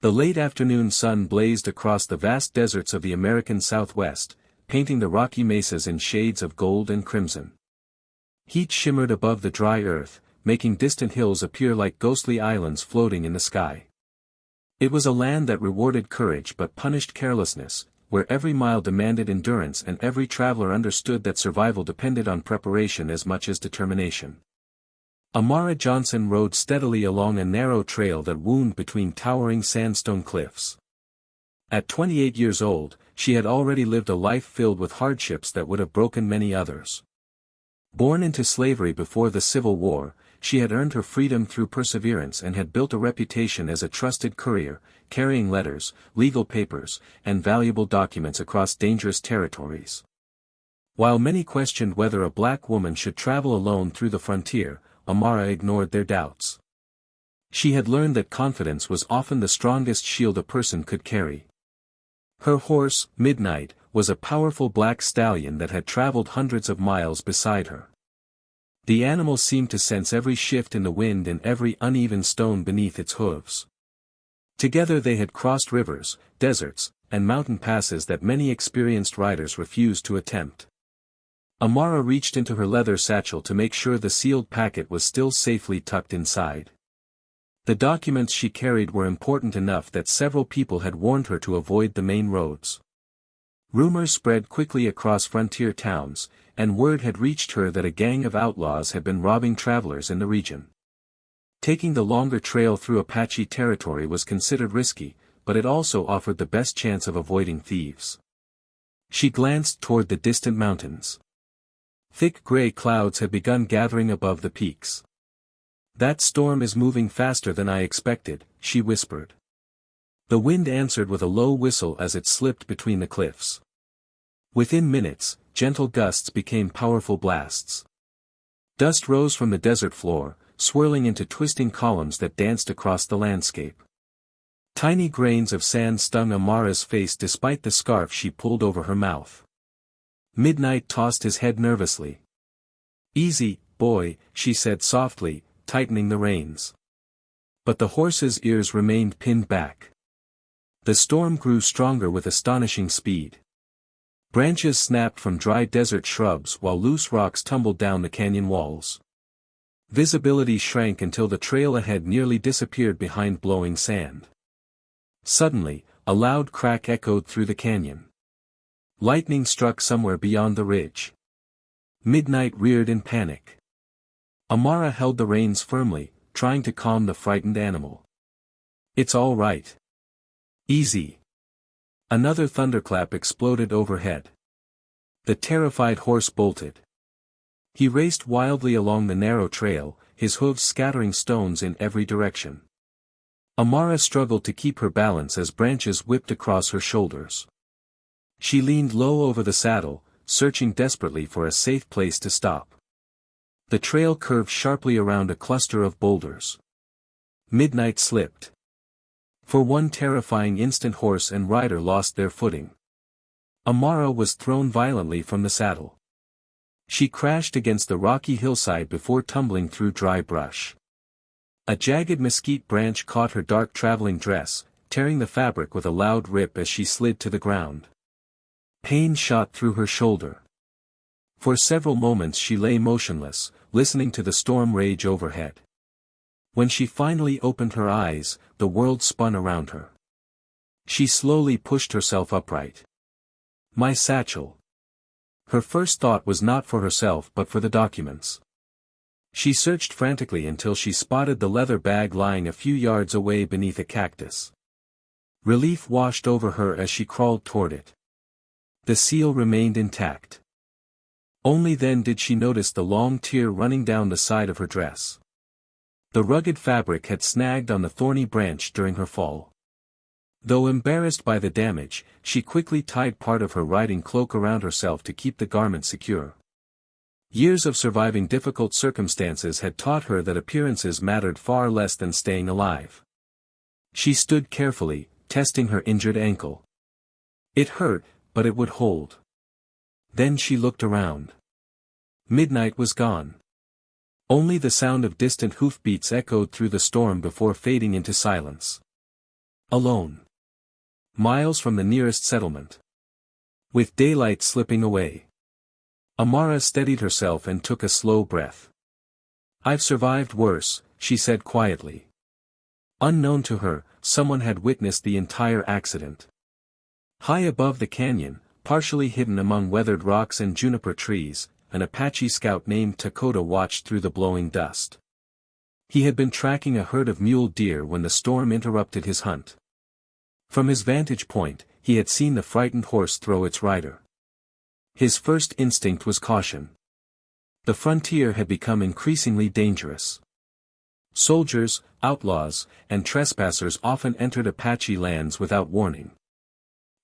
The late afternoon sun blazed across the vast deserts of the American Southwest, painting the rocky mesas in shades of gold and crimson. Heat shimmered above the dry earth, making distant hills appear like ghostly islands floating in the sky. It was a land that rewarded courage but punished carelessness, where every mile demanded endurance and every traveler understood that survival depended on preparation as much as determination. Amara Johnson rode steadily along a narrow trail that wound between towering sandstone cliffs. At 28 years old, she had already lived a life filled with hardships that would have broken many others. Born into slavery before the Civil War, she had earned her freedom through perseverance and had built a reputation as a trusted courier, carrying letters, legal papers, and valuable documents across dangerous territories. While many questioned whether a black woman should travel alone through the frontier, Amara ignored their doubts. She had learned that confidence was often the strongest shield a person could carry. Her horse, Midnight, was a powerful black stallion that had traveled hundreds of miles beside her. The animal seemed to sense every shift in the wind and every uneven stone beneath its hooves. Together they had crossed rivers, deserts, and mountain passes that many experienced riders refused to attempt. Amara reached into her leather satchel to make sure the sealed packet was still safely tucked inside. The documents she carried were important enough that several people had warned her to avoid the main roads. Rumors spread quickly across frontier towns, and word had reached her that a gang of outlaws had been robbing travelers in the region. Taking the longer trail through Apache territory was considered risky, but it also offered the best chance of avoiding thieves. She glanced toward the distant mountains. Thick gray clouds had begun gathering above the peaks. "That storm is moving faster than I expected," she whispered. The wind answered with a low whistle as it slipped between the cliffs. Within minutes, gentle gusts became powerful blasts. Dust rose from the desert floor, swirling into twisting columns that danced across the landscape. Tiny grains of sand stung Amara's face despite the scarf she pulled over her mouth. Midnight tossed his head nervously. "Easy, boy," she said softly, tightening the reins. But the horse's ears remained pinned back. The storm grew stronger with astonishing speed. Branches snapped from dry desert shrubs while loose rocks tumbled down the canyon walls. Visibility shrank until the trail ahead nearly disappeared behind blowing sand. Suddenly, a loud crack echoed through the canyon. Lightning struck somewhere beyond the ridge. Midnight reared in panic. Amara held the reins firmly, trying to calm the frightened animal. "It's all right. Easy." Another thunderclap exploded overhead. The terrified horse bolted. He raced wildly along the narrow trail, his hooves scattering stones in every direction. Amara struggled to keep her balance as branches whipped across her shoulders. She leaned low over the saddle, searching desperately for a safe place to stop. The trail curved sharply around a cluster of boulders. Midnight slipped. For one terrifying instant horse and rider lost their footing. Amara was thrown violently from the saddle. She crashed against the rocky hillside before tumbling through dry brush. A jagged mesquite branch caught her dark traveling dress, tearing the fabric with a loud rip as she slid to the ground. Pain shot through her shoulder. For several moments she lay motionless, listening to the storm rage overhead. When she finally opened her eyes, the world spun around her. She slowly pushed herself upright. My satchel. Her first thought was not for herself but for the documents. She searched frantically until she spotted the leather bag lying a few yards away beneath a cactus. Relief washed over her as she crawled toward it. The seal remained intact. Only then did she notice the long tear running down the side of her dress. The rugged fabric had snagged on the thorny branch during her fall. Though embarrassed by the damage, she quickly tied part of her riding cloak around herself to keep the garment secure. Years of surviving difficult circumstances had taught her that appearances mattered far less than staying alive. She stood carefully, testing her injured ankle. It hurt, but it would hold. Then she looked around. Midnight was gone. Only the sound of distant hoofbeats echoed through the storm before fading into silence. Alone. Miles from the nearest settlement. With daylight slipping away. Amara steadied herself and took a slow breath. "I've survived worse," she said quietly. Unknown to her, someone had witnessed the entire accident. High above the canyon, partially hidden among weathered rocks and juniper trees, an Apache scout named Dakota watched through the blowing dust. He had been tracking a herd of mule deer when the storm interrupted his hunt. From his vantage point, he had seen the frightened horse throw its rider. His first instinct was caution. The frontier had become increasingly dangerous. Soldiers, outlaws, and trespassers often entered Apache lands without warning.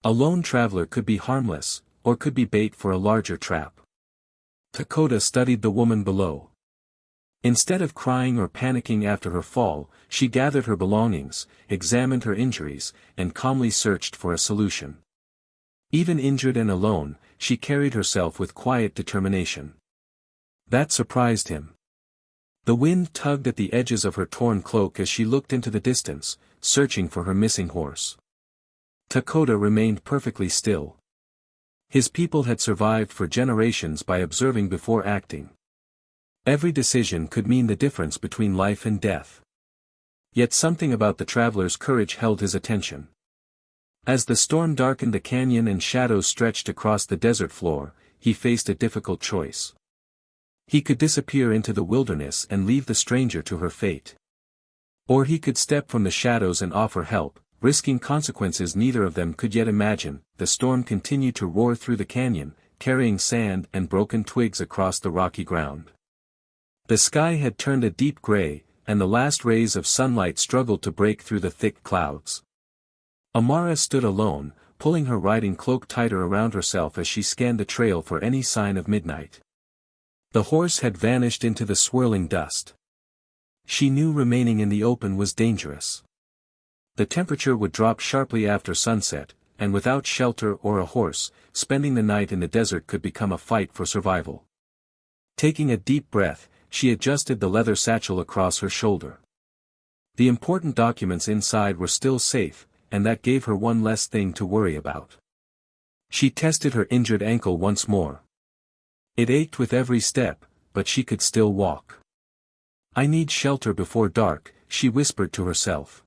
A lone traveler could be harmless, or could be bait for a larger trap. Dakota studied the woman below. Instead of crying or panicking after her fall, she gathered her belongings, examined her injuries, and calmly searched for a solution. Even injured and alone, she carried herself with quiet determination. That surprised him. The wind tugged at the edges of her torn cloak as she looked into the distance, searching for her missing horse. Dakota remained perfectly still. His people had survived for generations by observing before acting. Every decision could mean the difference between life and death. Yet something about the traveler's courage held his attention. As the storm darkened the canyon and shadows stretched across the desert floor, he faced a difficult choice. He could disappear into the wilderness and leave the stranger to her fate. Or he could step from the shadows and offer help, risking consequences neither of them could yet imagine. The storm continued to roar through the canyon, carrying sand and broken twigs across the rocky ground. The sky had turned a deep gray, and the last rays of sunlight struggled to break through the thick clouds. Amara stood alone, pulling her riding cloak tighter around herself as she scanned the trail for any sign of midnight. The horse had vanished into the swirling dust. She knew remaining in the open was dangerous. The temperature would drop sharply after sunset, and without shelter or a horse, spending the night in the desert could become a fight for survival. Taking a deep breath, she adjusted the leather satchel across her shoulder. The important documents inside were still safe, and that gave her one less thing to worry about. She tested her injured ankle once more. It ached with every step, but she could still walk. "I need shelter before dark," she whispered to herself.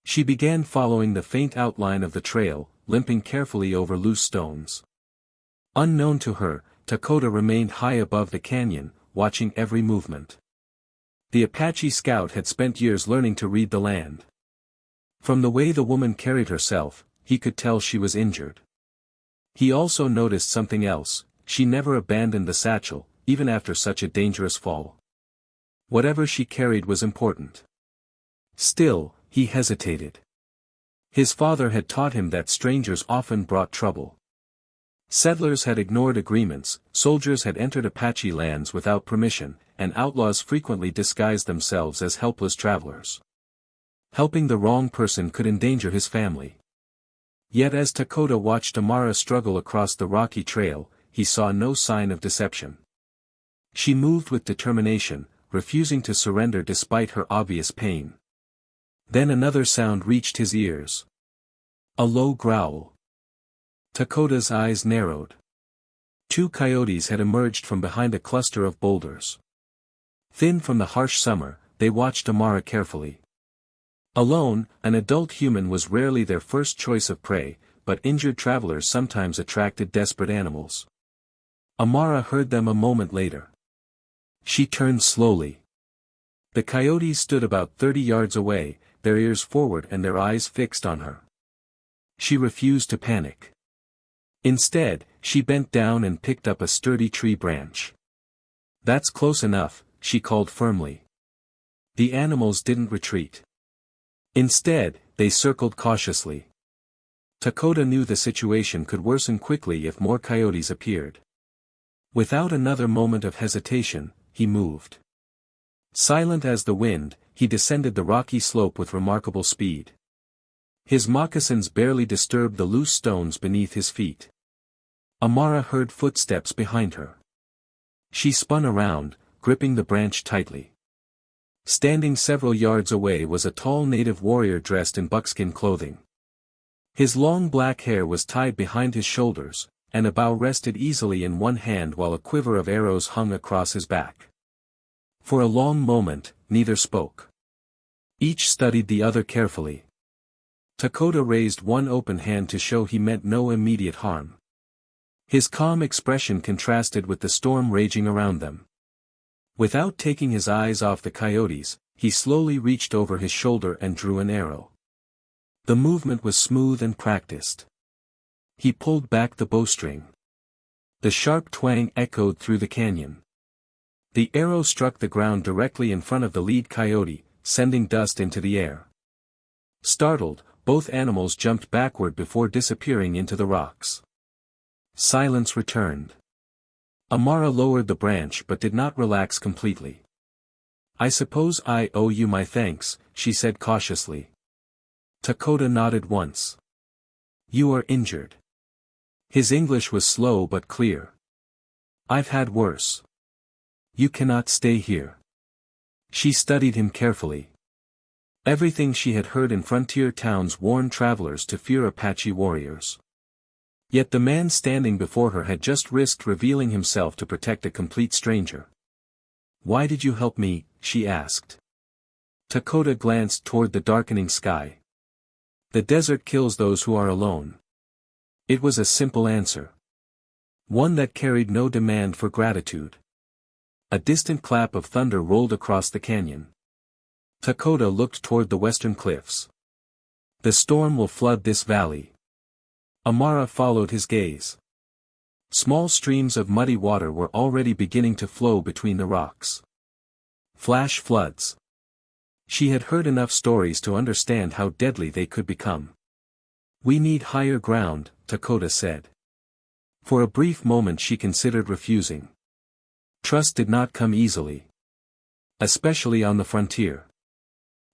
She began following the faint outline of the trail, limping carefully over loose stones. Unknown to her, Dakota remained high above the canyon, watching every movement. The Apache scout had spent years learning to read the land. From the way the woman carried herself, he could tell she was injured. He also noticed something else: she never abandoned the satchel, even after such a dangerous fall. Whatever she carried was important. Still, he hesitated. His father had taught him that strangers often brought trouble. Settlers had ignored agreements, soldiers had entered Apache lands without permission, and outlaws frequently disguised themselves as helpless travelers. Helping the wrong person could endanger his family. Yet as Dakota watched Amara struggle across the rocky trail, he saw no sign of deception. She moved with determination, refusing to surrender despite her obvious pain. Then another sound reached his ears. A low growl. Dakota's eyes narrowed. 2 coyotes had emerged from behind a cluster of boulders. Thin from the harsh summer, they watched Amara carefully. Alone, an adult human was rarely their first choice of prey, but injured travelers sometimes attracted desperate animals. Amara heard them a moment later. She turned slowly. The coyotes stood about 30 yards away, their ears forward and their eyes fixed on her. She refused to panic. Instead, she bent down and picked up a sturdy tree branch. "That's close enough," she called firmly. The animals didn't retreat. Instead, they circled cautiously. Dakota knew the situation could worsen quickly if more coyotes appeared. Without another moment of hesitation, he moved. Silent as the wind, he descended the rocky slope with remarkable speed. His moccasins barely disturbed the loose stones beneath his feet. Amara heard footsteps behind her. She spun around, gripping the branch tightly. Standing several yards away was a tall native warrior dressed in buckskin clothing. His long black hair was tied behind his shoulders, and a bow rested easily in one hand while a quiver of arrows hung across his back. For a long moment, neither spoke. Each studied the other carefully. Dakota raised one open hand to show he meant no immediate harm. His calm expression contrasted with the storm raging around them. Without taking his eyes off the coyotes, he slowly reached over his shoulder and drew an arrow. The movement was smooth and practiced. He pulled back the bowstring. The sharp twang echoed through the canyon. The arrow struck the ground directly in front of the lead coyote, sending dust into the air. Startled, both animals jumped backward before disappearing into the rocks. Silence returned. Amara lowered the branch but did not relax completely. "I suppose I owe you my thanks," she said cautiously. Dakota nodded once. "You are injured." His English was slow but clear. "I've had worse. You cannot stay here." She studied him carefully. Everything she had heard in frontier towns warned travelers to fear Apache warriors. Yet the man standing before her had just risked revealing himself to protect a complete stranger. "Why did you help me?" she asked. Dakota glanced toward the darkening sky. "The desert kills those who are alone." It was a simple answer. One that carried no demand for gratitude. A distant clap of thunder rolled across the canyon. Dakota looked toward the western cliffs. "The storm will flood this valley." Amara followed his gaze. Small streams of muddy water were already beginning to flow between the rocks. Flash floods. She had heard enough stories to understand how deadly they could become. "We need higher ground," Dakota said. For a brief moment she considered refusing. Trust did not come easily. Especially on the frontier.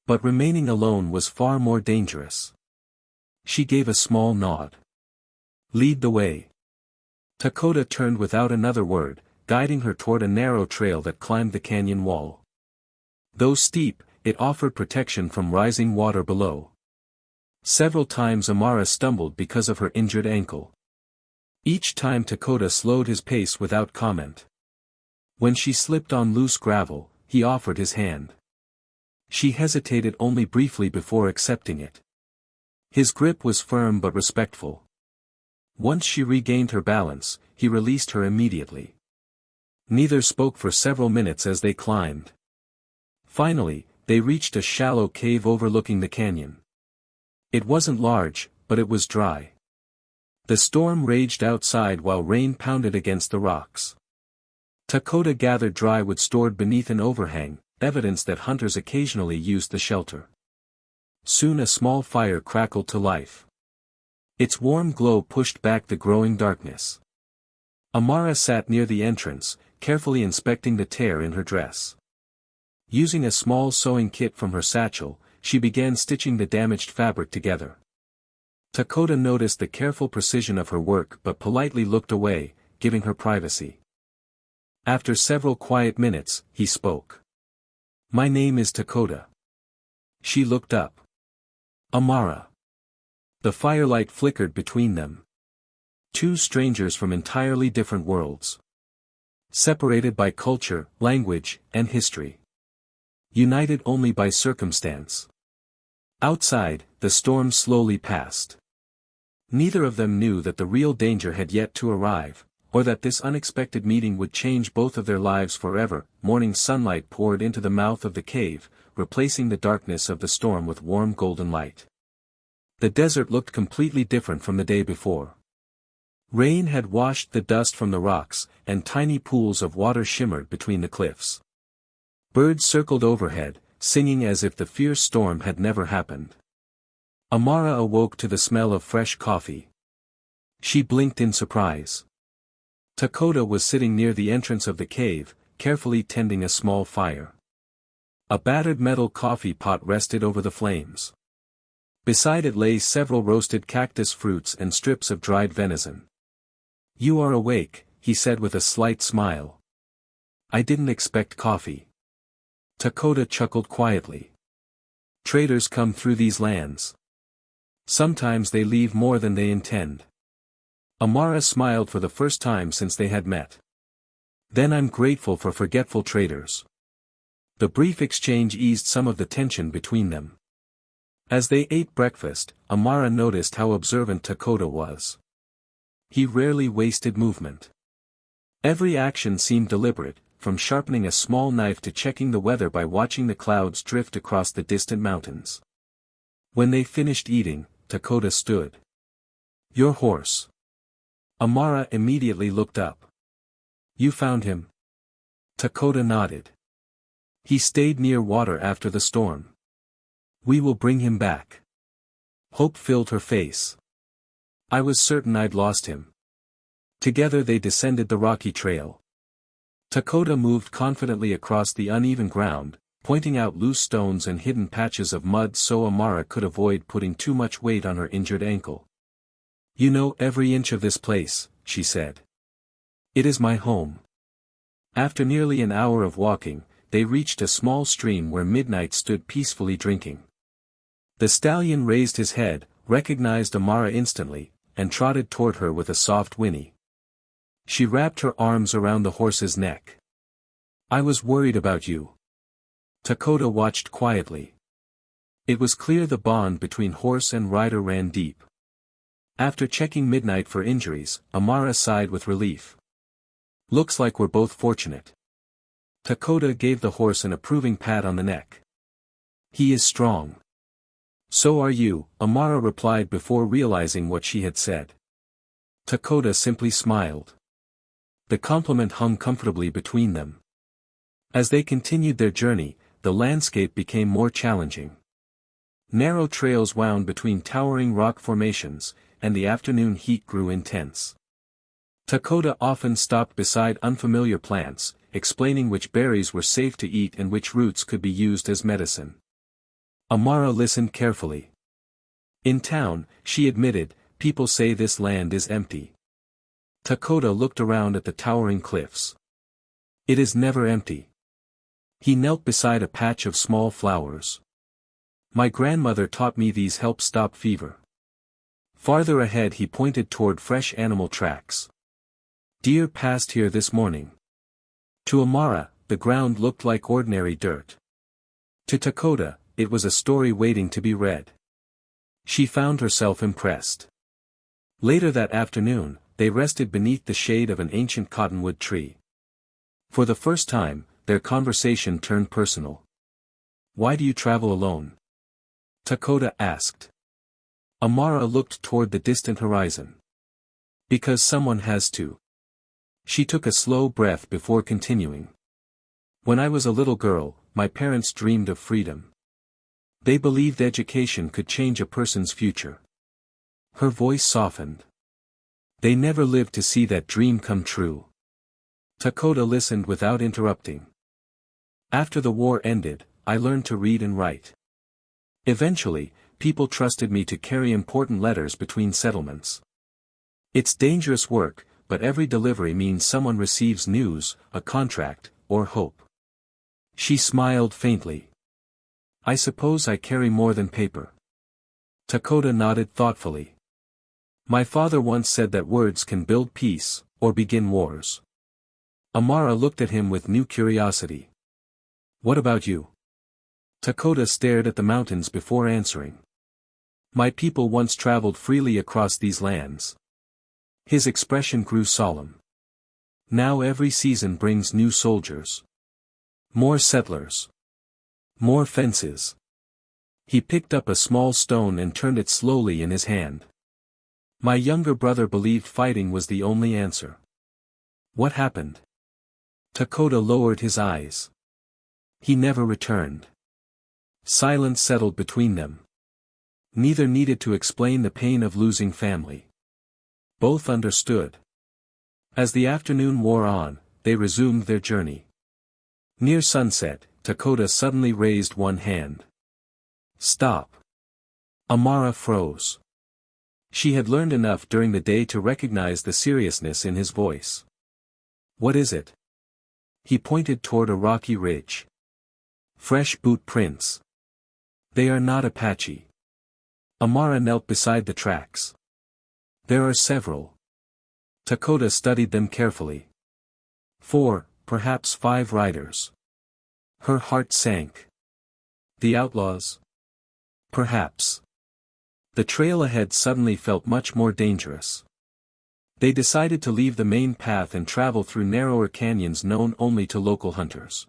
But remaining alone was far more dangerous. She gave a small nod. "Lead the way." Dakota turned without another word, guiding her toward a narrow trail that climbed the canyon wall. Though steep, it offered protection from rising water below. Several times Amara stumbled because of her injured ankle. Each time Dakota slowed his pace without comment. When she slipped on loose gravel, he offered his hand. She hesitated only briefly before accepting it. His grip was firm but respectful. Once she regained her balance, he released her immediately. Neither spoke for several minutes as they climbed. Finally, they reached a shallow cave overlooking the canyon. It wasn't large, but it was dry. The storm raged outside while rain pounded against the rocks. Dakota gathered dry wood stored beneath an overhang, evidence that hunters occasionally used the shelter. Soon a small fire crackled to life. Its warm glow pushed back the growing darkness. Amara sat near the entrance, carefully inspecting the tear in her dress. Using a small sewing kit from her satchel, she began stitching the damaged fabric together. Dakota noticed the careful precision of her work but politely looked away, giving her privacy. After several quiet minutes, he spoke. "My name is Dakota." She looked up. "Amara." The firelight flickered between them. Two strangers from entirely different worlds. Separated by culture, language, and history. United only by circumstance. Outside, the storm slowly passed. Neither of them knew that the real danger had yet to arrive, or that this unexpected meeting would change both of their lives forever. Morning sunlight poured into the mouth of the cave, replacing the darkness of the storm with warm golden light. The desert looked completely different from the day before. Rain had washed the dust from the rocks, and tiny pools of water shimmered between the cliffs. Birds circled overhead, singing as if the fierce storm had never happened. Amara awoke to the smell of fresh coffee. She blinked in surprise. Dakota was sitting near the entrance of the cave, carefully tending a small fire. A battered metal coffee pot rested over the flames. Beside it lay several roasted cactus fruits and strips of dried venison. "You are awake," he said with a slight smile. "I didn't expect coffee." Dakota chuckled quietly. Traders come through these lands. Sometimes they leave more than they intend. Amara smiled for the first time since they had met. Then I'm grateful for forgetful traders. The brief exchange eased some of the tension between them. As they ate breakfast, Amara noticed how observant Dakota was. He rarely wasted movement. Every action seemed deliberate, from sharpening a small knife to checking the weather by watching the clouds drift across the distant mountains. When they finished eating, Dakota stood. Your horse. Amara immediately looked up. You found him? Dakota nodded. He stayed near water after the storm. We will bring him back. Hope filled her face. I was certain I'd lost him. Together they descended the rocky trail. Dakota moved confidently across the uneven ground, pointing out loose stones and hidden patches of mud so Amara could avoid putting too much weight on her injured ankle. You know every inch of this place, she said. It is my home. After nearly an hour of walking, they reached a small stream where Midnight stood peacefully drinking. The stallion raised his head, recognized Amara instantly, and trotted toward her with a soft whinny. She wrapped her arms around the horse's neck. I was worried about you. Dakota watched quietly. It was clear the bond between horse and rider ran deep. After checking Midnight for injuries, Amara sighed with relief. Looks like we're both fortunate. Dakota gave the horse an approving pat on the neck. He is strong. So are you, Amara replied before realizing what she had said. Dakota simply smiled. The compliment hung comfortably between them. As they continued their journey, the landscape became more challenging. Narrow trails wound between towering rock formations, and the afternoon heat grew intense. Dakota often stopped beside unfamiliar plants, explaining which berries were safe to eat and which roots could be used as medicine. Amara listened carefully. In town, she admitted, people say this land is empty. Dakota looked around at the towering cliffs. It is never empty. He knelt beside a patch of small flowers. My grandmother taught me these help stop fever. Farther ahead he pointed toward fresh animal tracks. Deer passed here this morning. To Amara, the ground looked like ordinary dirt. To Dakota, it was a story waiting to be read. She found herself impressed. Later that afternoon, they rested beneath the shade of an ancient cottonwood tree. For the first time, their conversation turned personal. Why do you travel alone? Dakota asked. Amara looked toward the distant horizon. Because someone has to. She took a slow breath before continuing. When I was a little girl, my parents dreamed of freedom. They believed education could change a person's future. Her voice softened. They never lived to see that dream come true. Dakota listened without interrupting. After the war ended, I learned to read and write. Eventually, people trusted me to carry important letters between settlements. It's dangerous work, but every delivery means someone receives news, a contract, or hope. She smiled faintly. I suppose I carry more than paper. Dakota nodded thoughtfully. My father once said that words can build peace, or begin wars. Amara looked at him with new curiosity. What about you? Dakota stared at the mountains before answering. My people once traveled freely across these lands. His expression grew solemn. Now every season brings new soldiers. More settlers. More fences. He picked up a small stone and turned it slowly in his hand. My younger brother believed fighting was the only answer. What happened? Dakota lowered his eyes. He never returned. Silence settled between them. Neither needed to explain the pain of losing family. Both understood. As the afternoon wore on, they resumed their journey. Near sunset, Dakota suddenly raised one hand. Stop. Amara froze. She had learned enough during the day to recognize the seriousness in his voice. What is it? He pointed toward a rocky ridge. Fresh boot prints. They are not Apache. Amara knelt beside the tracks. There are several. Dakota studied them carefully. 4, perhaps 5 riders. Her heart sank. The outlaws? Perhaps. The trail ahead suddenly felt much more dangerous. They decided to leave the main path and travel through narrower canyons known only to local hunters.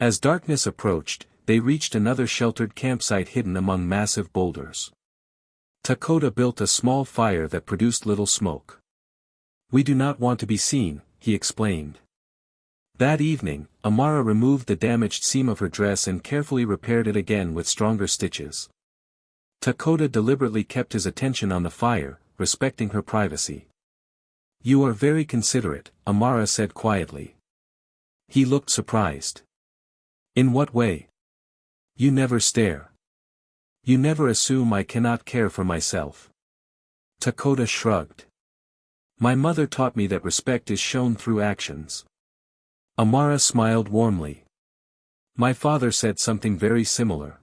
As darkness approached, they reached another sheltered campsite hidden among massive boulders. Dakota built a small fire that produced little smoke. "We do not want to be seen," he explained. That evening, Amara removed the damaged seam of her dress and carefully repaired it again with stronger stitches. Dakota deliberately kept his attention on the fire, respecting her privacy. "You are very considerate," Amara said quietly. He looked surprised. "In what way?" "You never stare. You never assume I cannot care for myself." Dakota shrugged. "My mother taught me that respect is shown through actions." Amara smiled warmly. "My father said something very similar."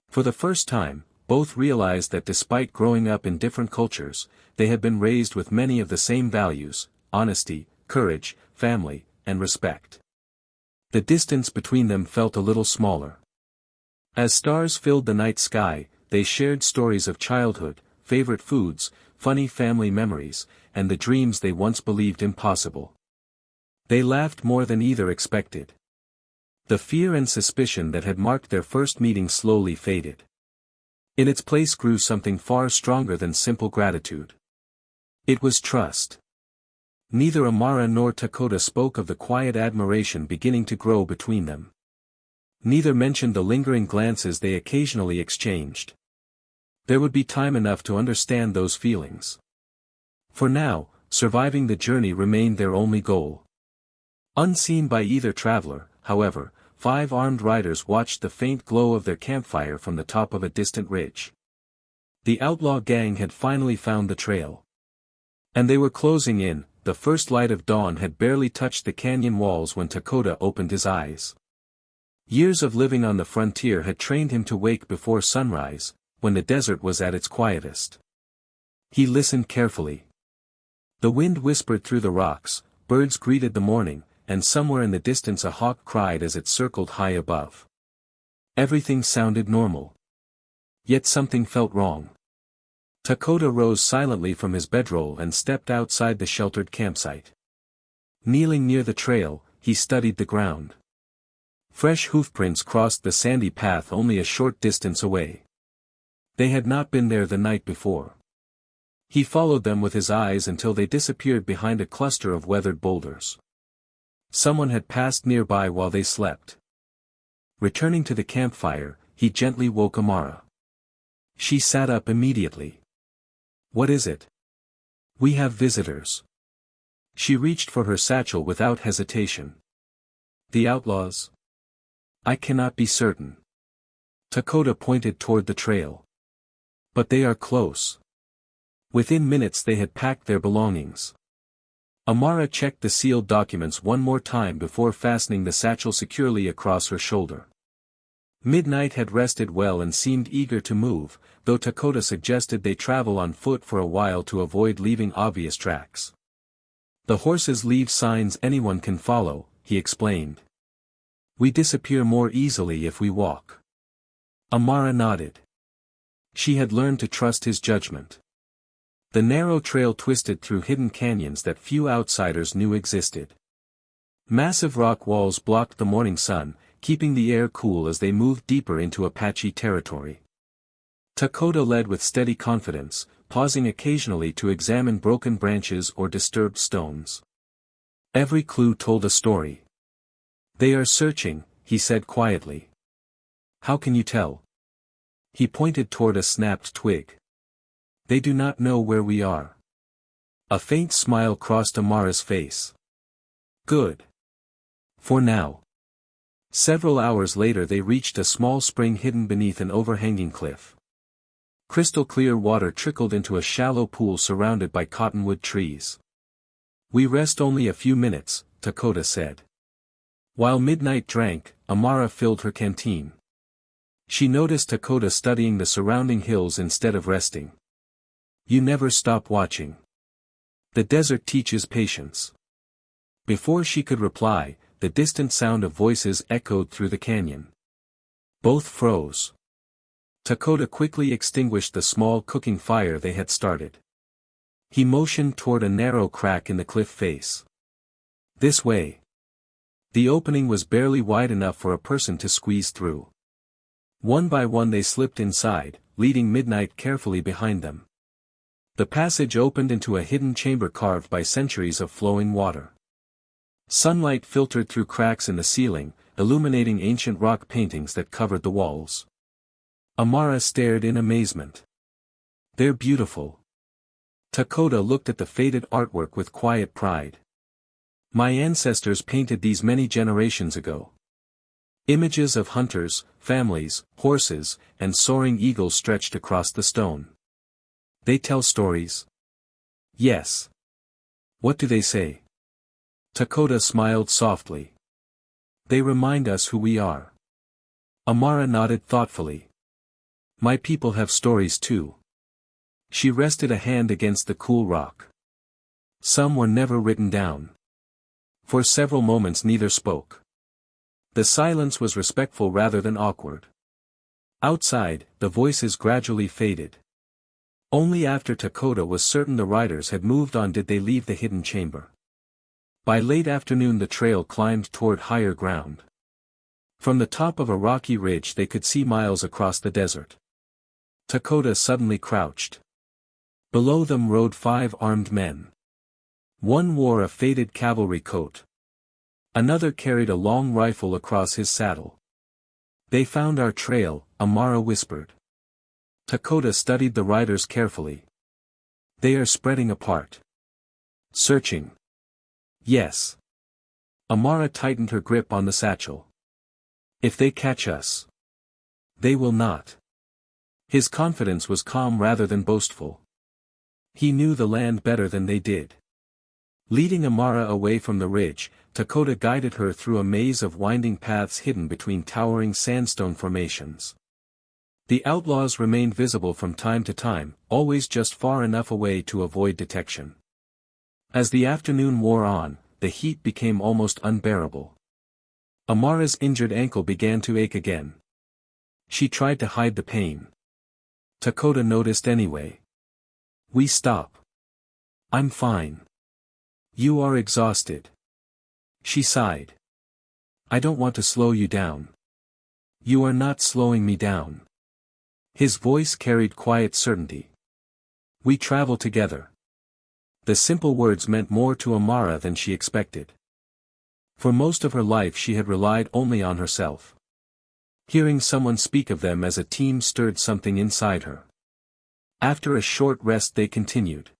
For the first time, both realized that despite growing up in different cultures, they had been raised with many of the same values: honesty, courage, family, and respect. The distance between them felt a little smaller. As stars filled the night sky, they shared stories of childhood, favorite foods, funny family memories, and the dreams they once believed impossible. They laughed more than either expected. The fear and suspicion that had marked their first meeting slowly faded. In its place grew something far stronger than simple gratitude. It was trust. Neither Amara nor Dakota spoke of the quiet admiration beginning to grow between them. Neither mentioned the lingering glances they occasionally exchanged. There would be time enough to understand those feelings. For now, surviving the journey remained their only goal. Unseen by either traveler, however, 5 armed riders watched the faint glow of their campfire from the top of a distant ridge. The outlaw gang had finally found the trail. And they were closing in. The first light of dawn had barely touched the canyon walls when Dakota opened his eyes. Years of living on the frontier had trained him to wake before sunrise, when the desert was at its quietest. He listened carefully. The wind whispered through the rocks, birds greeted the morning, and somewhere in the distance a hawk cried as it circled high above. Everything sounded normal. Yet something felt wrong. Dakota rose silently from his bedroll and stepped outside the sheltered campsite. Kneeling near the trail, he studied the ground. Fresh hoofprints crossed the sandy path only a short distance away. They had not been there the night before. He followed them with his eyes until they disappeared behind a cluster of weathered boulders. Someone had passed nearby while they slept. Returning to the campfire, he gently woke Amara. She sat up immediately. "What is it?" "We have visitors." She reached for her satchel without hesitation. "The outlaws?" "I cannot be certain." Dakota pointed toward the trail. "But they are close." Within minutes they had packed their belongings. Amara checked the sealed documents one more time before fastening the satchel securely across her shoulder. Midnight had rested well and seemed eager to move, though Dakota suggested they travel on foot for a while to avoid leaving obvious tracks. "The horses leave signs anyone can follow," he explained. "We disappear more easily if we walk." Amara nodded. She had learned to trust his judgment. The narrow trail twisted through hidden canyons that few outsiders knew existed. Massive rock walls blocked the morning sun, keeping the air cool as they moved deeper into Apache territory. Dakota led with steady confidence, pausing occasionally to examine broken branches or disturbed stones. Every clue told a story. "They are searching," he said quietly. "How can you tell?" He pointed toward a snapped twig. "They do not know where we are." A faint smile crossed Amara's face. "Good. For now." Several hours later they reached a small spring hidden beneath an overhanging cliff. Crystal clear water trickled into a shallow pool surrounded by cottonwood trees. "We rest only a few minutes," Dakota said. While Midnight drank, Amara filled her canteen. She noticed Dakota studying the surrounding hills instead of resting. You never stop watching. The desert teaches patience. Before she could reply, the distant sound of voices echoed through the canyon. Both froze. Dakota quickly extinguished the small cooking fire they had started. He motioned toward a narrow crack in the cliff face. This way. The opening was barely wide enough for a person to squeeze through. One by one they slipped inside, leading Midnight carefully behind them. The passage opened into a hidden chamber carved by centuries of flowing water. Sunlight filtered through cracks in the ceiling, illuminating ancient rock paintings that covered the walls. Amara stared in amazement. They're beautiful. Dakota looked at the faded artwork with quiet pride. My ancestors painted these many generations ago. Images of hunters, families, horses, and soaring eagles stretched across the stone. They tell stories? Yes. What do they say? Dakota smiled softly. They remind us who we are. Amara nodded thoughtfully. My people have stories too. She rested a hand against the cool rock. Some were never written down. For several moments neither spoke. The silence was respectful rather than awkward. Outside, the voices gradually faded. Only after Dakota was certain the riders had moved on did they leave the hidden chamber. By late afternoon the trail climbed toward higher ground. From the top of a rocky ridge they could see miles across the desert. Dakota suddenly crouched. Below them rode 5 armed men. One wore a faded cavalry coat. Another carried a long rifle across his saddle. They found our trail, Amara whispered. Dakota studied the riders carefully. They are spreading apart. Searching. Yes. Amara tightened her grip on the satchel. If they catch us. They will not. His confidence was calm rather than boastful. He knew the land better than they did. Leading Amara away from the ridge, Dakota guided her through a maze of winding paths hidden between towering sandstone formations. The outlaws remained visible from time to time, always just far enough away to avoid detection. As the afternoon wore on, the heat became almost unbearable. Amara's injured ankle began to ache again. She tried to hide the pain. Dakota noticed anyway. We stop. I'm fine. You are exhausted. She sighed. I don't want to slow you down. You are not slowing me down. His voice carried quiet certainty. We travel together. The simple words meant more to Amara than she expected. For most of her life she had relied only on herself. Hearing someone speak of them as a team stirred something inside her. After a short rest they continued.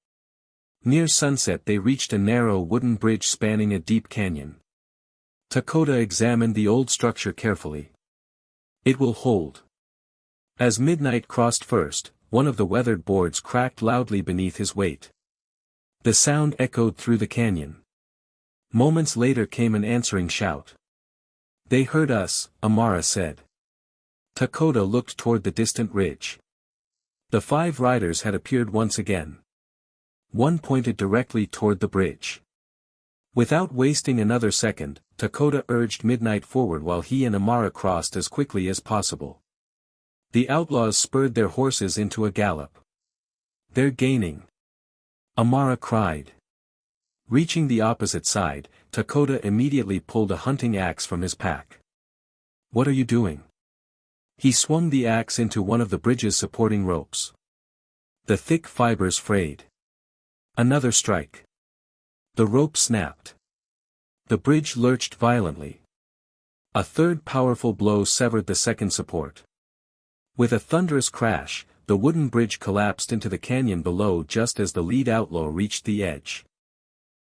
Near sunset they reached a narrow wooden bridge spanning a deep canyon. Dakota examined the old structure carefully. It will hold. As Midnight crossed first, one of the weathered boards cracked loudly beneath his weight. The sound echoed through the canyon. Moments later came an answering shout. They heard us, Amara said. Dakota looked toward the distant ridge. The 5 riders had appeared once again. One pointed directly toward the bridge. Without wasting another second, Dakota urged Midnight forward while he and Amara crossed as quickly as possible. The outlaws spurred their horses into a gallop. They're gaining. Amara cried. Reaching the opposite side, Dakota immediately pulled a hunting axe from his pack. What are you doing? He swung the axe into one of the bridge's supporting ropes. The thick fibers frayed. Another strike. The rope snapped. The bridge lurched violently. A third powerful blow severed the second support. With a thunderous crash, the wooden bridge collapsed into the canyon below just as the lead outlaw reached the edge.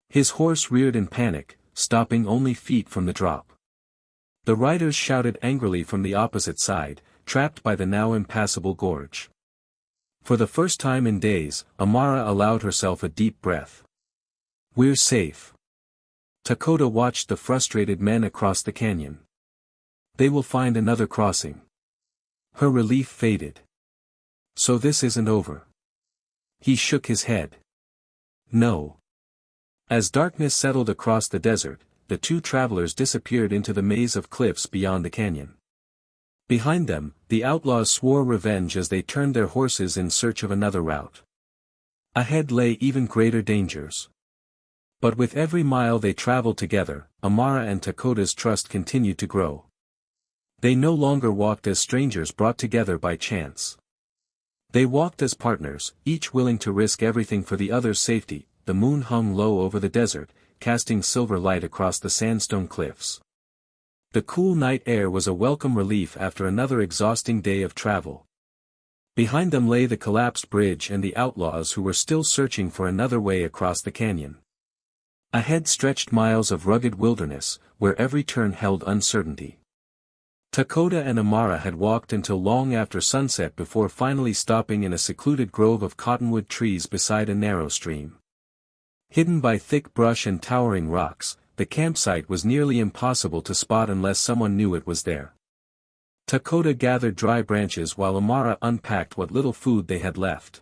His horse reared in panic, stopping only feet from the drop. The riders shouted angrily from the opposite side, trapped by the now impassable gorge. For the first time in days, Amara allowed herself a deep breath. We're safe. Dakota watched the frustrated men across the canyon. They will find another crossing. Her relief faded. So this isn't over. He shook his head. No. As darkness settled across the desert, the two travelers disappeared into the maze of cliffs beyond the canyon. Behind them, the outlaws swore revenge as they turned their horses in search of another route. Ahead lay even greater dangers. But with every mile they traveled together, Amara and Dakota's trust continued to grow. They no longer walked as strangers brought together by chance. They walked as partners, each willing to risk everything for the other's safety. The moon hung low over the desert, casting silver light across the sandstone cliffs. The cool night air was a welcome relief after another exhausting day of travel. Behind them lay the collapsed bridge and the outlaws who were still searching for another way across the canyon. Ahead stretched miles of rugged wilderness, where every turn held uncertainty. Dakota and Amara had walked until long after sunset before finally stopping in a secluded grove of cottonwood trees beside a narrow stream. Hidden by thick brush and towering rocks, the campsite was nearly impossible to spot unless someone knew it was there. Dakota gathered dry branches while Amara unpacked what little food they had left.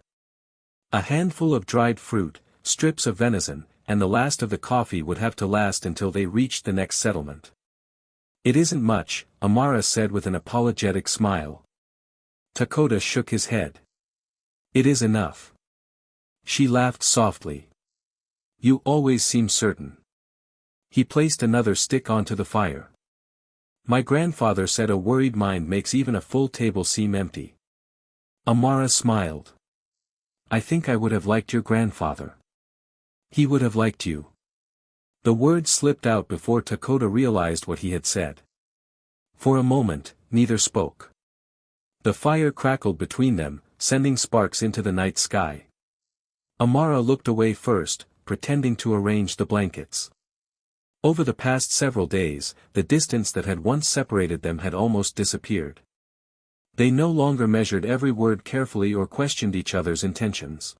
A handful of dried fruit, strips of venison, and the last of the coffee would have to last until they reached the next settlement. It isn't much, Amara said with an apologetic smile. Dakota shook his head. It is enough. She laughed softly. You always seem certain. He placed another stick onto the fire. My grandfather said a worried mind makes even a full table seem empty. Amara smiled. I think I would have liked your grandfather. He would have liked you. The words slipped out before Dakota realized what he had said. For a moment, neither spoke. The fire crackled between them, sending sparks into the night sky. Amara looked away first, pretending to arrange the blankets. Over the past several days, the distance that had once separated them had almost disappeared. They no longer measured every word carefully or questioned each other's intentions.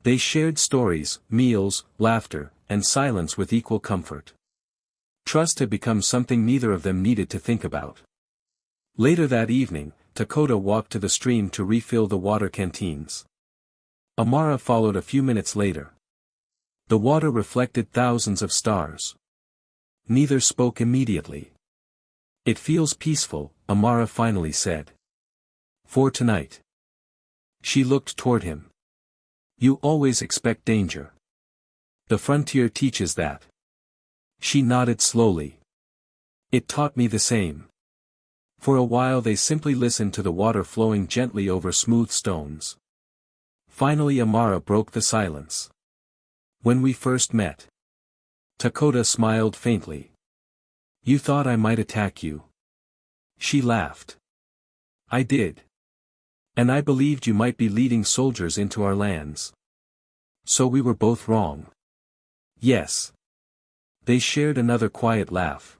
They shared stories, meals, laughter, and silence with equal comfort. Trust had become something neither of them needed to think about. Later that evening, Dakota walked to the stream to refill the water canteens. Amara followed a few minutes later. The water reflected thousands of stars. Neither spoke immediately. It feels peaceful, Amara finally said. For tonight. She looked toward him. You always expect danger. The frontier teaches that. She nodded slowly. It taught me the same. For a while they simply listened to the water flowing gently over smooth stones. Finally Amara broke the silence. When we first met. Dakota smiled faintly. You thought I might attack you. She laughed. I did. And I believed you might be leading soldiers into our lands. So we were both wrong. Yes. They shared another quiet laugh.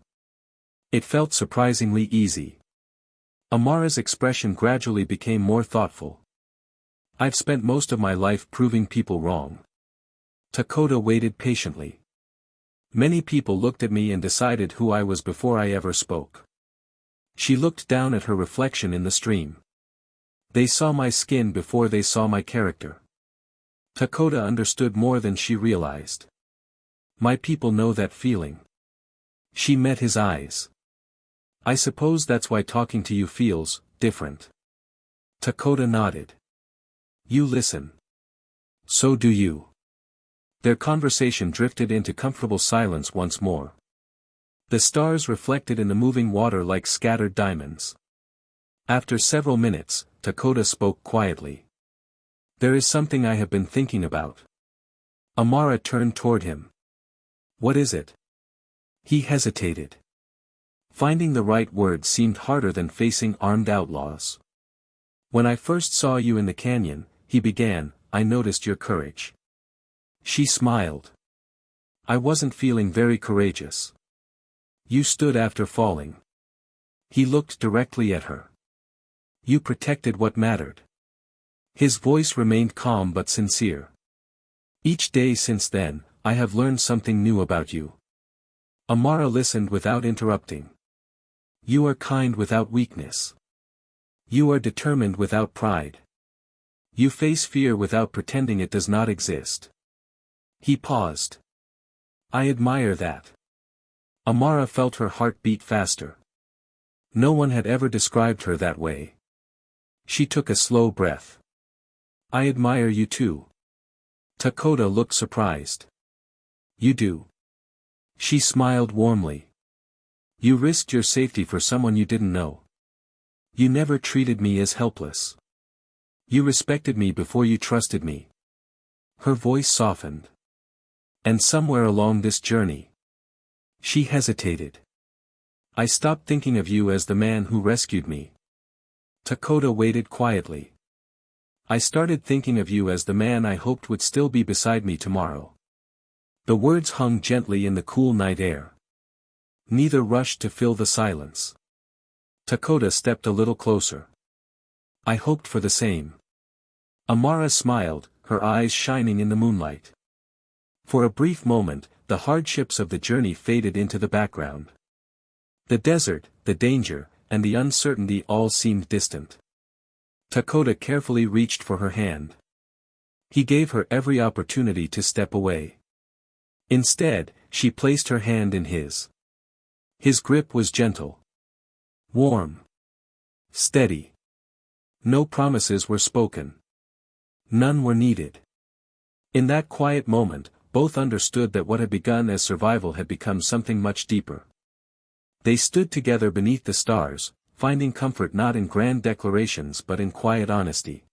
It felt surprisingly easy. Amara's expression gradually became more thoughtful. I've spent most of my life proving people wrong. Dakota waited patiently. Many people looked at me and decided who I was before I ever spoke. She looked down at her reflection in the stream. They saw my skin before they saw my character. Dakota understood more than she realized. My people know that feeling. She met his eyes. I suppose that's why talking to you feels different. Dakota nodded. You listen. So do you. Their conversation drifted into comfortable silence once more. The stars reflected in the moving water like scattered diamonds. After several minutes, Dakota spoke quietly. There is something I have been thinking about. Amara turned toward him. What is it? He hesitated. Finding the right word seemed harder than facing armed outlaws. When I first saw you in the canyon, he began, I noticed your courage. She smiled. I wasn't feeling very courageous. You stood after falling. He looked directly at her. You protected what mattered. His voice remained calm but sincere. Each day since then, I have learned something new about you. Amara listened without interrupting. You are kind without weakness. You are determined without pride. You face fear without pretending it does not exist. He paused. I admire that. Amara felt her heart beat faster. No one had ever described her that way. She took a slow breath. I admire you too. Dakota looked surprised. You do. She smiled warmly. You risked your safety for someone you didn't know. You never treated me as helpless. You respected me before you trusted me. Her voice softened. And somewhere along this journey. She hesitated. I stopped thinking of you as the man who rescued me. Dakota waited quietly. I started thinking of you as the man I hoped would still be beside me tomorrow. The words hung gently in the cool night air. Neither rushed to fill the silence. Dakota stepped a little closer. I hoped for the same. Amara smiled, her eyes shining in the moonlight. For a brief moment, the hardships of the journey faded into the background. The desert, the danger, and the uncertainty all seemed distant. Dakota carefully reached for her hand. He gave her every opportunity to step away. Instead, she placed her hand in his. His grip was gentle. Warm. Steady. No promises were spoken. None were needed. In that quiet moment, both understood that what had begun as survival had become something much deeper. They stood together beneath the stars, finding comfort not in grand declarations but in quiet honesty.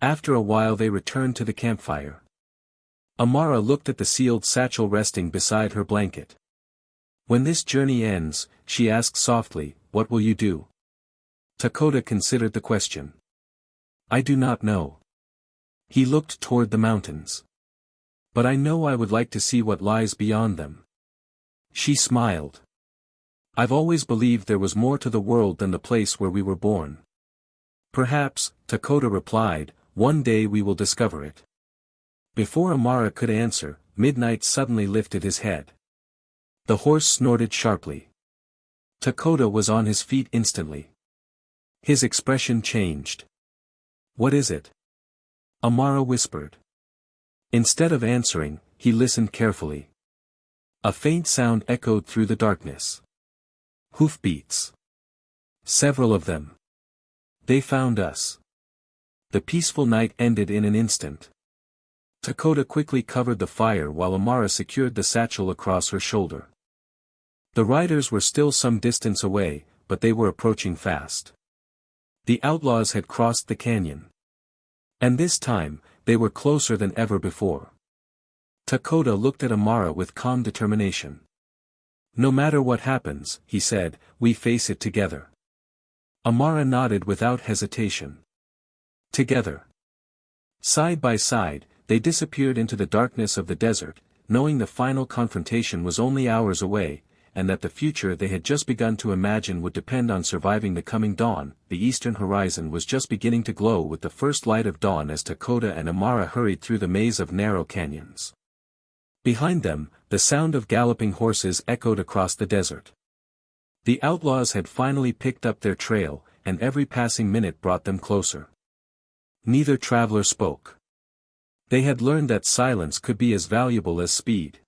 After a while they returned to the campfire. Amara looked at the sealed satchel resting beside her blanket. When this journey ends, she asked softly, what will you do? Dakota considered the question. I do not know. He looked toward the mountains. But I know I would like to see what lies beyond them. She smiled. I've always believed there was more to the world than the place where we were born. Perhaps, Dakota replied, one day we will discover it. Before Amara could answer, Midnight suddenly lifted his head. The horse snorted sharply. Dakota was on his feet instantly. His expression changed. What is it? Amara whispered. Instead of answering, he listened carefully. A faint sound echoed through the darkness. Hoofbeats. Several of them. They found us. The peaceful night ended in an instant. Dakota quickly covered the fire while Amara secured the satchel across her shoulder. The riders were still some distance away, but they were approaching fast. The outlaws had crossed the canyon. And this time, they were closer than ever before. Dakota looked at Amara with calm determination. No matter what happens, he said, we face it together. Amara nodded without hesitation. Together. Side by side, they disappeared into the darkness of the desert, knowing the final confrontation was only hours away, and that the future they had just begun to imagine would depend on surviving the coming dawn. The eastern horizon was just beginning to glow with the first light of dawn as Dakota and Amara hurried through the maze of narrow canyons. Behind them, the sound of galloping horses echoed across the desert. The outlaws had finally picked up their trail, and every passing minute brought them closer. Neither traveler spoke. They had learned that silence could be as valuable as speed.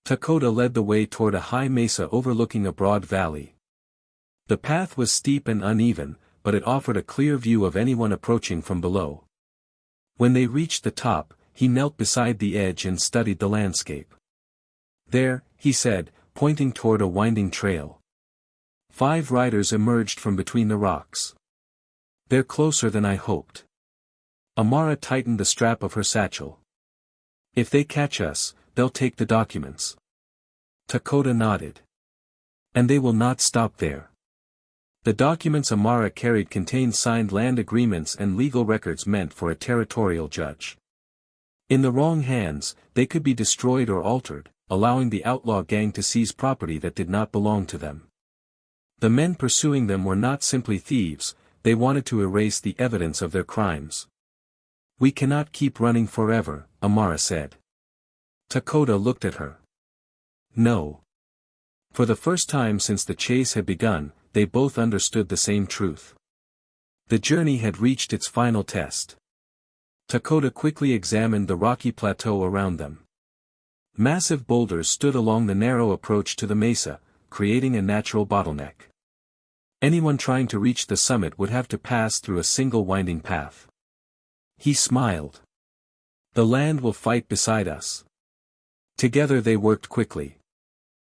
Dakota led the way toward a high mesa overlooking a broad valley. The path was steep and uneven, but it offered a clear view of anyone approaching from below. When they reached the top, he knelt beside the edge and studied the landscape. There, he said, pointing toward a winding trail. 5 riders emerged from between the rocks. They're closer than I hoped. Amara tightened the strap of her satchel. If they catch us, they'll take the documents. Dakota nodded. And they will not stop there. The documents Amara carried contained signed land agreements and legal records meant for a territorial judge. In the wrong hands, they could be destroyed or altered, allowing the outlaw gang to seize property that did not belong to them. The men pursuing them were not simply thieves, they wanted to erase the evidence of their crimes. We cannot keep running forever, Amara said. Dakota looked at her. No. For the first time since the chase had begun, they both understood the same truth. The journey had reached its final test. Dakota quickly examined the rocky plateau around them. Massive boulders stood along the narrow approach to the mesa, creating a natural bottleneck. Anyone trying to reach the summit would have to pass through a single winding path. He smiled. The land will fight beside us. Together they worked quickly.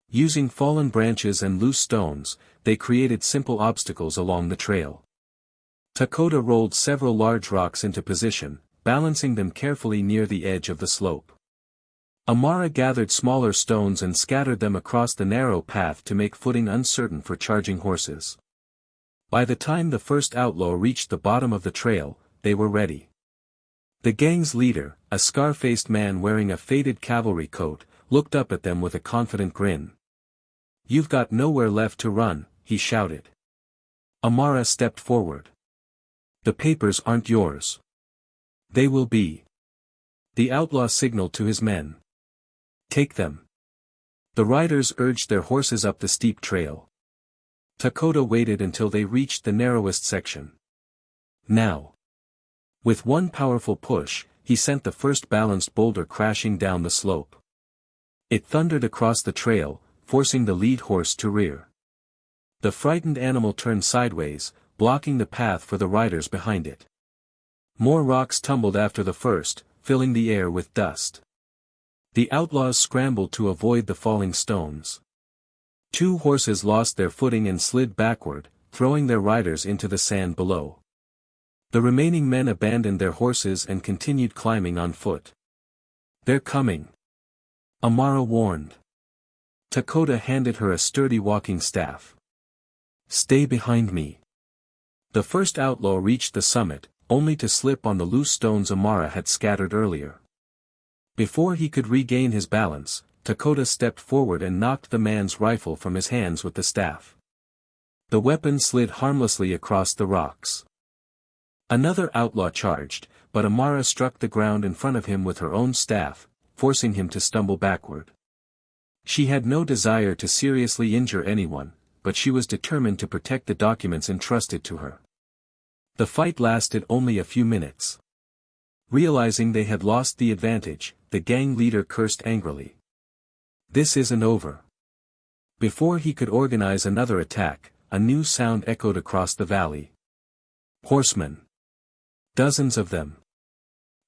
Using fallen branches and loose stones, they created simple obstacles along the trail. Dakota rolled several large rocks into position, balancing them carefully near the edge of the slope. Amara gathered smaller stones and scattered them across the narrow path to make footing uncertain for charging horses. By the time the first outlaw reached the bottom of the trail, they were ready. The gang's leader, a scar-faced man wearing a faded cavalry coat, looked up at them with a confident grin. "You've got nowhere left to run," he shouted. Amara stepped forward. "The papers aren't yours. They will be." The outlaw signaled to his men. "Take them." The riders urged their horses up the steep trail. Dakota waited until they reached the narrowest section. Now. With one powerful push, he sent the first balanced boulder crashing down the slope. It thundered across the trail, forcing the lead horse to rear. The frightened animal turned sideways, blocking the path for the riders behind it. More rocks tumbled after the first, filling the air with dust. The outlaws scrambled to avoid the falling stones. Two horses lost their footing and slid backward, throwing their riders into the sand below. The remaining men abandoned their horses and continued climbing on foot. "They're coming," Amara warned. Dakota handed her a sturdy walking staff. "Stay behind me." The first outlaw reached the summit, only to slip on the loose stones Amara had scattered earlier. Before he could regain his balance, Dakota stepped forward and knocked the man's rifle from his hands with the staff. The weapon slid harmlessly across the rocks. Another outlaw charged, but Amara struck the ground in front of him with her own staff, forcing him to stumble backward. She had no desire to seriously injure anyone, but she was determined to protect the documents entrusted to her. The fight lasted only a few minutes. Realizing they had lost the advantage, the gang leader cursed angrily. "This isn't over." Before he could organize another attack, a new sound echoed across the valley. "Horsemen. Dozens of them."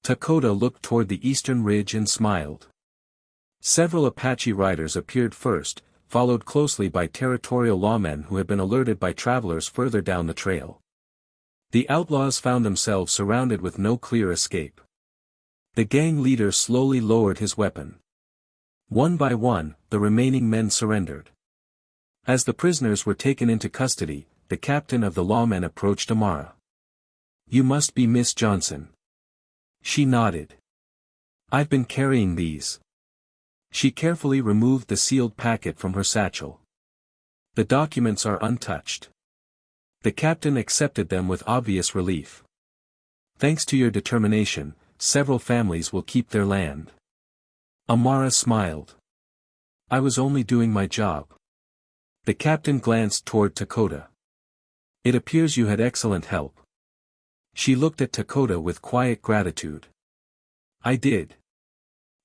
Dakota looked toward the eastern ridge and smiled. Several Apache riders appeared first, followed closely by territorial lawmen who had been alerted by travelers further down the trail. The outlaws found themselves surrounded with no clear escape. The gang leader slowly lowered his weapon. One by one, the remaining men surrendered. As the prisoners were taken into custody, the captain of the lawmen approached Amara. "You must be Miss Johnson." She nodded. "I've been carrying these." She carefully removed the sealed packet from her satchel. "The documents are untouched." The captain accepted them with obvious relief. "Thanks to your determination, several families will keep their land." Amara smiled. "I was only doing my job." The captain glanced toward Dakota. "It appears you had excellent help." She looked at Dakota with quiet gratitude. "I did."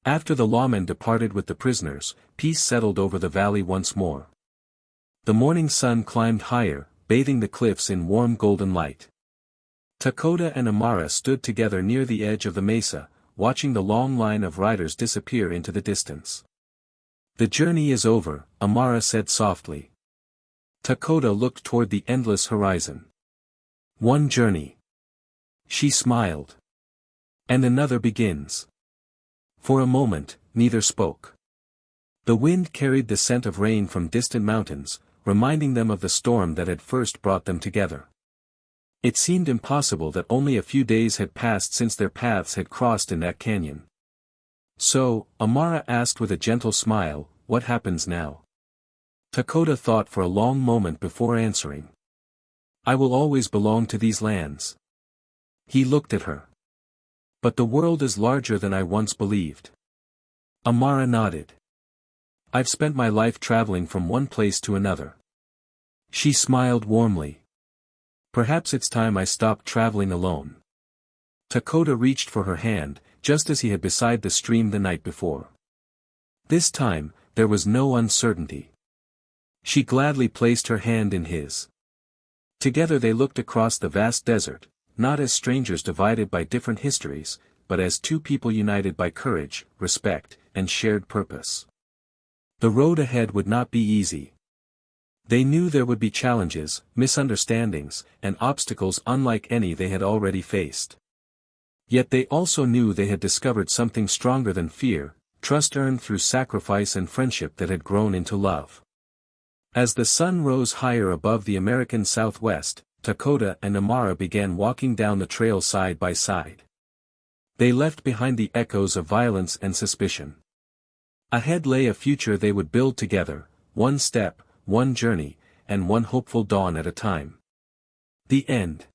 After the lawmen departed with the prisoners, peace settled over the valley once more. The morning sun climbed higher, bathing the cliffs in warm golden light. Dakota and Amara stood together near the edge of the mesa, watching the long line of riders disappear into the distance. "The journey is over," Amara said softly. Dakota looked toward the endless horizon. "One journey." She smiled. "And another begins." For a moment, neither spoke. The wind carried the scent of rain from distant mountains, reminding them of the storm that had first brought them together. It seemed impossible that only a few days had passed since their paths had crossed in that canyon. "So," Amara asked with a gentle smile, "what happens now?" Dakota thought for a long moment before answering. "I will always belong to these lands." He looked at her. "But the world is larger than I once believed." Amara nodded. I've spent my life traveling from one place to another. She smiled warmly. Perhaps it's time I stopped traveling alone. Dakota reached for her hand, just as he had beside the stream the night before. This time, there was no uncertainty. She gladly placed her hand in his. Together they looked across the vast desert, not as strangers divided by different histories, but as two people united by courage, respect, and shared purpose. The road ahead would not be easy. They knew there would be challenges, misunderstandings, and obstacles unlike any they had already faced. Yet they also knew they had discovered something stronger than fear, trust earned through sacrifice and friendship that had grown into love. As the sun rose higher above the American Southwest, Dakota and Amara began walking down the trail side by side. They left behind the echoes of violence and suspicion. Ahead lay a future they would build together, one step, one journey, and one hopeful dawn at a time. The end.